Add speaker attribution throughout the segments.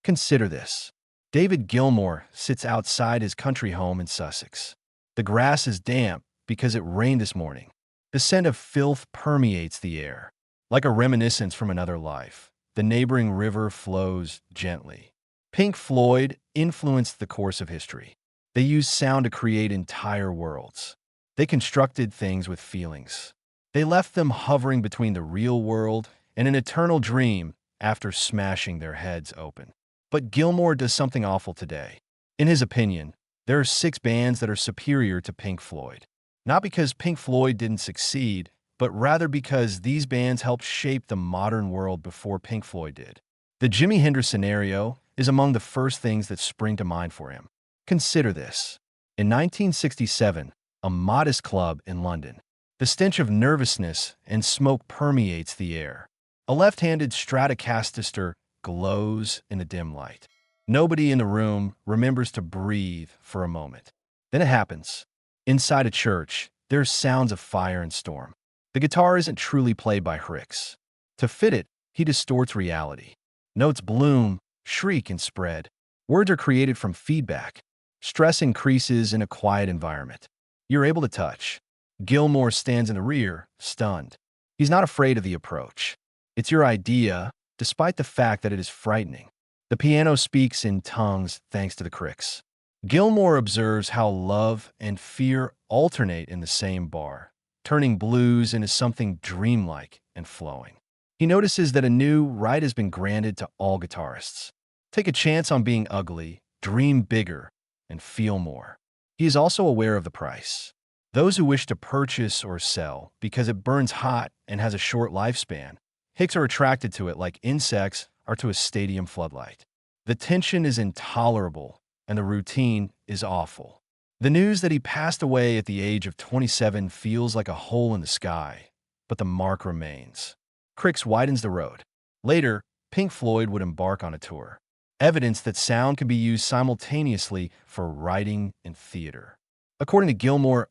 Speaker 1: Consider this. David Gilmour sits outside his country home in Sussex. The grass is damp because it rained this morning. The scent of filth permeates the air. Like a reminiscence from another life, the neighboring river flows gently. Pink Floyd influenced the course of history. They used sound to create entire worlds. They constructed things with feelings. They left them hovering between the real world and an eternal dream after smashing their heads open. But Gilmour does something awful today. In his opinion, there are 6 bands that are superior to Pink Floyd. Not because Pink Floyd didn't succeed, but rather because these bands helped shape the modern world before Pink Floyd did. The Jimi Hendrix scenario is among the first things that spring to mind for him. Consider this. In 1967, a modest club in London, the stench of nervousness and smoke permeates the air. A left-handed Stratocaster glows in the dim light. Nobody in the room remembers to breathe for a moment. Then it happens. Inside a church, there are sounds of fire and storm. The guitar isn't truly played by Hendrix. To fit it, he distorts reality. Notes bloom, shriek, and spread. Words are created from feedback. Stress increases in a quiet environment. You're able to touch. Gilmour stands in the rear, stunned. He's not afraid of the approach. It's your idea, despite the fact that it is frightening. The piano speaks in tongues thanks to the cricks. Gilmour observes how love and fear alternate in the same bar, turning blues into something dreamlike and flowing. He notices that a new right has been granted to all guitarists. Take a chance on being ugly, dream bigger, and feel more. He is also aware of the price. Those who wish to purchase or sell because it burns hot and has a short lifespan, Hicks are attracted to it like insects are to a stadium floodlight. The tension is intolerable, and the routine is awful. The news that he passed away at the age of 27 feels like a hole in the sky, but the mark remains. Cricks widens the road. Later, Pink Floyd would embark on a tour. Evidence that sound can be used simultaneously for writing and theater. According to Gilmour,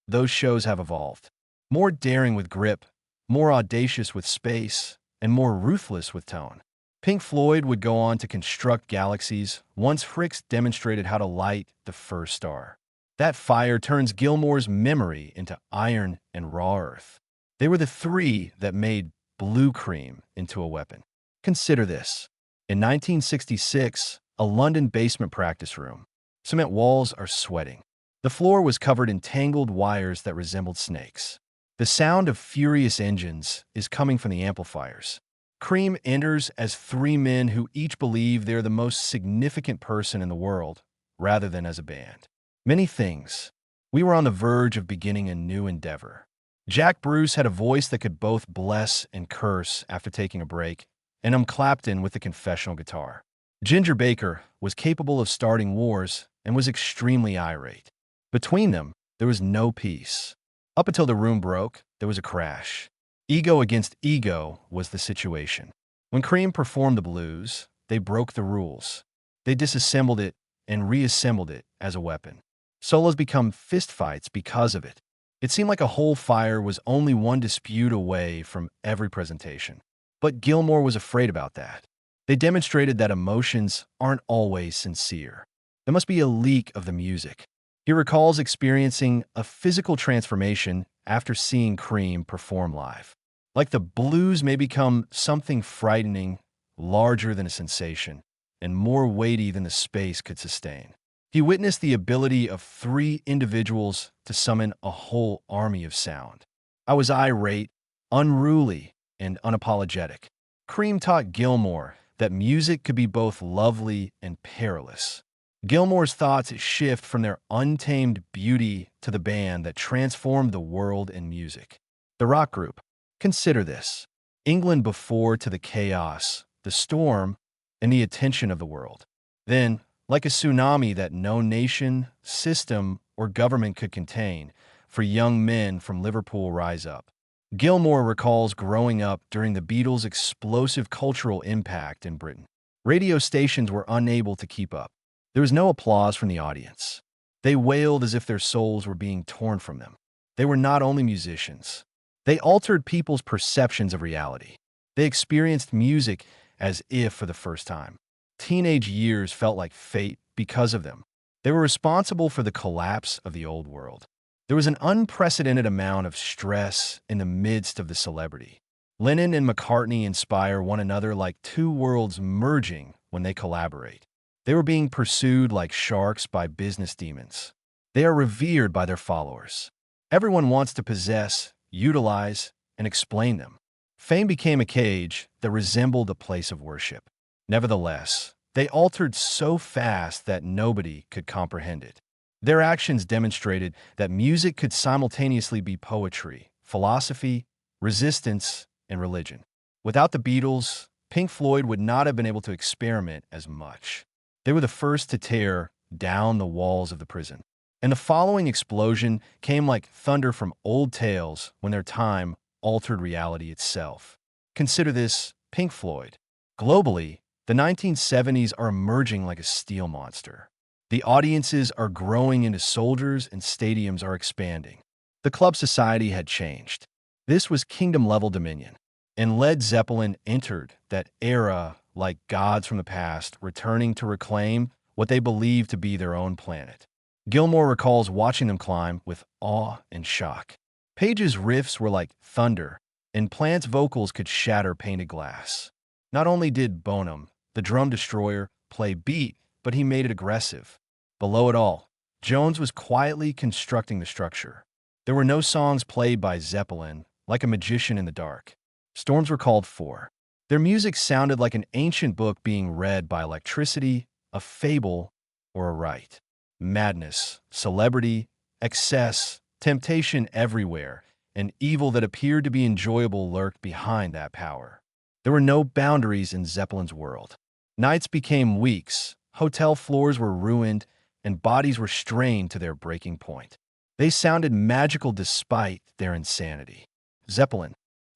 Speaker 1: those shows have evolved. More daring with grip, more audacious with space, and more ruthless with tone. Pink Floyd would go on to construct galaxies once Hendrix demonstrated how to light the first star. That fire turns Gilmour's memory into iron and raw earth. They were the 3 that made blue cream into a weapon. Consider this. In 1966, a London basement practice room. Cement walls are sweating. The floor was covered in tangled wires that resembled snakes. The sound of furious engines is coming from the amplifiers. Cream enters as 3 men who each believe they're the most significant person in the world, rather than as a band. Many things. We were on the verge of beginning a new endeavor. Jack Bruce had a voice that could both bless and curse after taking a break, and Clapton with the confessional guitar. Ginger Baker was capable of starting wars and was extremely irate. Between them, there was no peace. Up until the room broke, there was a crash. Ego against ego was the situation. When Cream performed the blues, they broke the rules. They disassembled it and reassembled it as a weapon. Solos become fistfights because of it. It seemed like a whole fire was only one dispute away from every presentation. But Gilmour was afraid about that. They demonstrated that emotions aren't always sincere. There must be a leak of the music. He recalls experiencing a physical transformation after seeing Cream perform live. Like the blues may become something frightening, larger than a sensation, and more weighty than the space could sustain. He witnessed the ability of 3 individuals to summon a whole army of sound. I was irate, unruly, and unapologetic. Cream taught Gilmour that music could be both lovely and perilous. Gilmour's thoughts shift from their untamed beauty to the band that transformed the world in music. The rock group. Consider this. England before to the chaos, the storm, and the attention of the world. Then, like a tsunami that no nation, system, or government could contain, for young men from Liverpool rise up. Gilmour recalls growing up during the Beatles' explosive cultural impact in Britain. Radio stations were unable to keep up. There was no applause from the audience. They wailed as if their souls were being torn from them. They were not only musicians. They altered people's perceptions of reality. They experienced music as if for the first time. teenage years felt like fate because of them. They were responsible for the collapse of the old world. There was an unprecedented amount of stress in the midst of the celebrity. Lennon and McCartney inspire one another like two worlds merging when they collaborate. They were being pursued like sharks by business demons. They are revered by their followers. Everyone wants to possess, utilize, and explain them. Fame became a cage that resembled a place of worship. Nevertheless, they altered so fast that nobody could comprehend it. Their actions demonstrated that music could simultaneously be poetry, philosophy, resistance, and religion. Without the Beatles, Pink Floyd would not have been able to experiment as much. They were the first to tear down the walls of the prison. And the following explosion came like thunder from old tales when their time altered reality itself. Consider this: Pink Floyd. Globally, the 1970s are emerging like a steel monster. The audiences are growing into soldiers and stadiums are expanding. The club society had changed. This was kingdom-level dominion. And Led Zeppelin entered that era like gods from the past, returning to reclaim what they believed to be their own planet. Gilmour recalls watching them climb with awe and shock. Page's riffs were like thunder, and Plant's vocals could shatter painted glass. Not only did Bonham, the drum destroyer, play beat, but he made it aggressive. Below it all, Jones was quietly constructing the structure. There were no songs played by Zeppelin, like a magician in the dark. Storms were called for. Their music sounded like an ancient book being read by electricity, a fable, or a rite. Madness, celebrity, excess, temptation everywhere, and evil that appeared to be enjoyable lurked behind that power. There were no boundaries in Zeppelin's world. Nights became weeks, hotel floors were ruined, and bodies were strained to their breaking point. They sounded magical despite their insanity. Zeppelin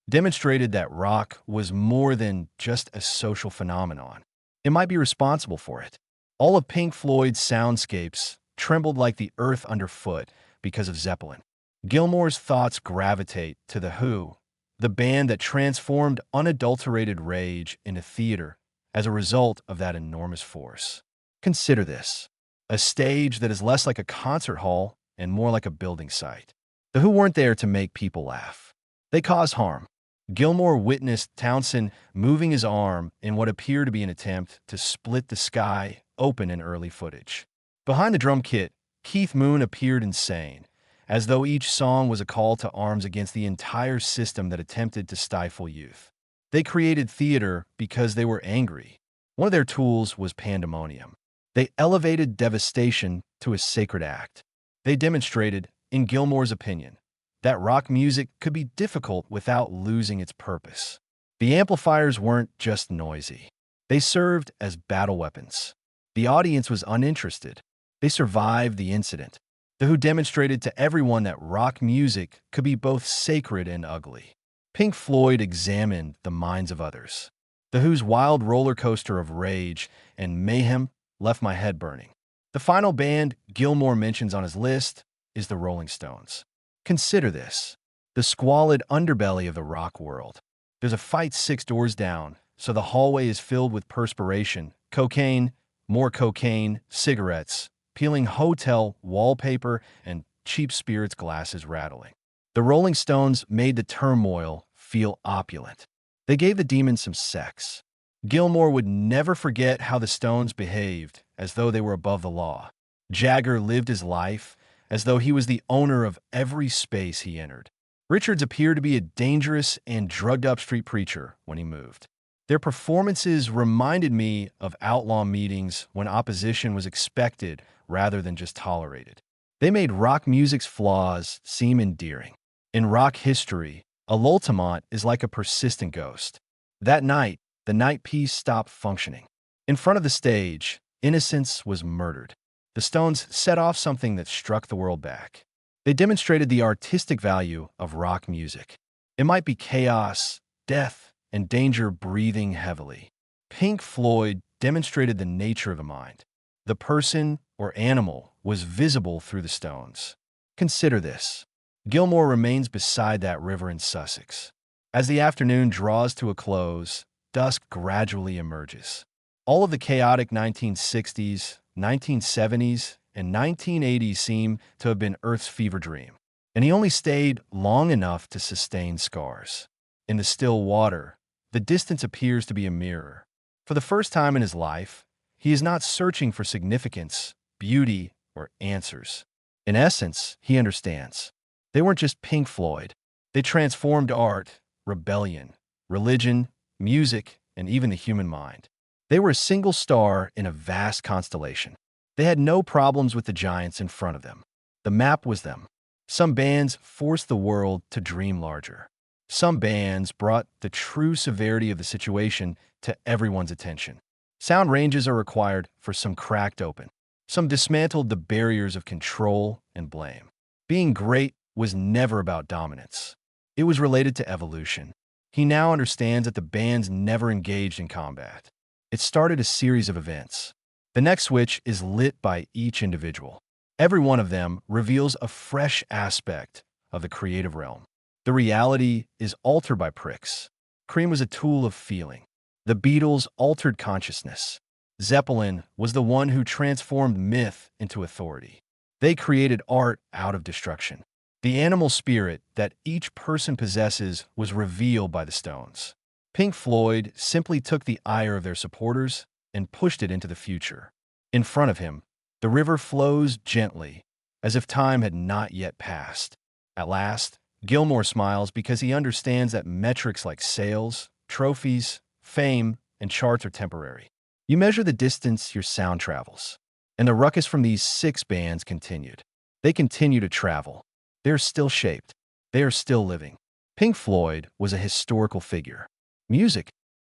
Speaker 1: demonstrated that rock was more than just a social phenomenon. It might be responsible for it. All of Pink Floyd's soundscapes trembled like the earth underfoot because of Zeppelin. Gilmour's thoughts gravitate to The Who, the band that transformed unadulterated rage into theater as a result of that enormous force. Consider this: a stage that is less like a concert hall and more like a building site. The Who weren't there to make people laugh. They caused harm. Gilmour witnessed Townsend moving his arm in what appeared to be an attempt to split the sky open in early footage. Behind the drum kit, Keith Moon appeared insane, as though each song was a call to arms against the entire system that attempted to stifle youth. They created theater because they were angry. One of their tools was pandemonium. They elevated devastation to a sacred act. They demonstrated, in Gilmour's opinion, that rock music could be difficult without losing its purpose. The amplifiers weren't just noisy. They served as battle weapons. The audience was uninterested. They survived the incident. The Who demonstrated to everyone that rock music could be both sacred and ugly. Pink Floyd examined the minds of others. The Who's wild roller coaster of rage and mayhem left my head burning. The final band Gilmour mentions on his list is the Rolling Stones. Consider this: the squalid underbelly of the rock world. There's a fight 6 doors down, so the hallway is filled with perspiration, cocaine, more cocaine, cigarettes, peeling hotel wallpaper, and cheap spirits glasses rattling. The Rolling Stones made the turmoil feel opulent. They gave the demons some sex. Gilmour would never forget how the Stones behaved, as though they were above the law. Jagger lived his life as though he was the owner of every space he entered. Richards appeared to be a dangerous and drugged-up street preacher when he moved. Their performances reminded me of outlaw meetings when opposition was expected rather than just tolerated. They made rock music's flaws seem endearing. In rock history, a Lultimont is like a persistent ghost. That night, the night piece stopped functioning. In front of the stage, innocence was murdered. The Stones set off something that struck the world back. They demonstrated the artistic value of rock music. It might be chaos, death, and danger breathing heavily. Pink Floyd demonstrated the nature of the mind. The person or animal was visible through the Stones. Consider this: Gilmour remains beside that river in Sussex. As the afternoon draws to a close, dusk gradually emerges. All of the chaotic 1960s, 1970s, and 1980s seem to have been Earth's fever dream, and he only stayed long enough to sustain scars. In the still water, the distance appears to be a mirror. For the first time in his life, he is not searching for significance, beauty, or answers. In essence, he understands. They weren't just Pink Floyd. They transformed art, rebellion, religion, music, and even the human mind. They were a single star in a vast constellation. They had no problems with the giants in front of them. The map was them. Some bands forced the world to dream larger. Some bands brought the true severity of the situation to everyone's attention. Sound ranges are required for some cracked open. Some dismantled the barriers of control and blame. Being great was never about dominance. It was related to evolution. He now understands that the bands never engaged in combat. It started a series of events. The next switch is lit by each individual. Every one of them reveals a fresh aspect of the creative realm. The reality is altered by pricks. Cream was a tool of feeling. The Beatles altered consciousness. Zeppelin was the one who transformed myth into authority. They created art out of destruction. The animal spirit that each person possesses was revealed by the Stones. Pink Floyd simply took the ire of their supporters and pushed it into the future. In front of him, the river flows gently, as if time had not yet passed. At last, Gilmour smiles because he understands that metrics like sales, trophies, fame, and charts are temporary. You measure the distance your sound travels. And the ruckus from these 6 bands continued. They continue to travel. They are still shaped. They are still living. Pink Floyd was a historical figure. Music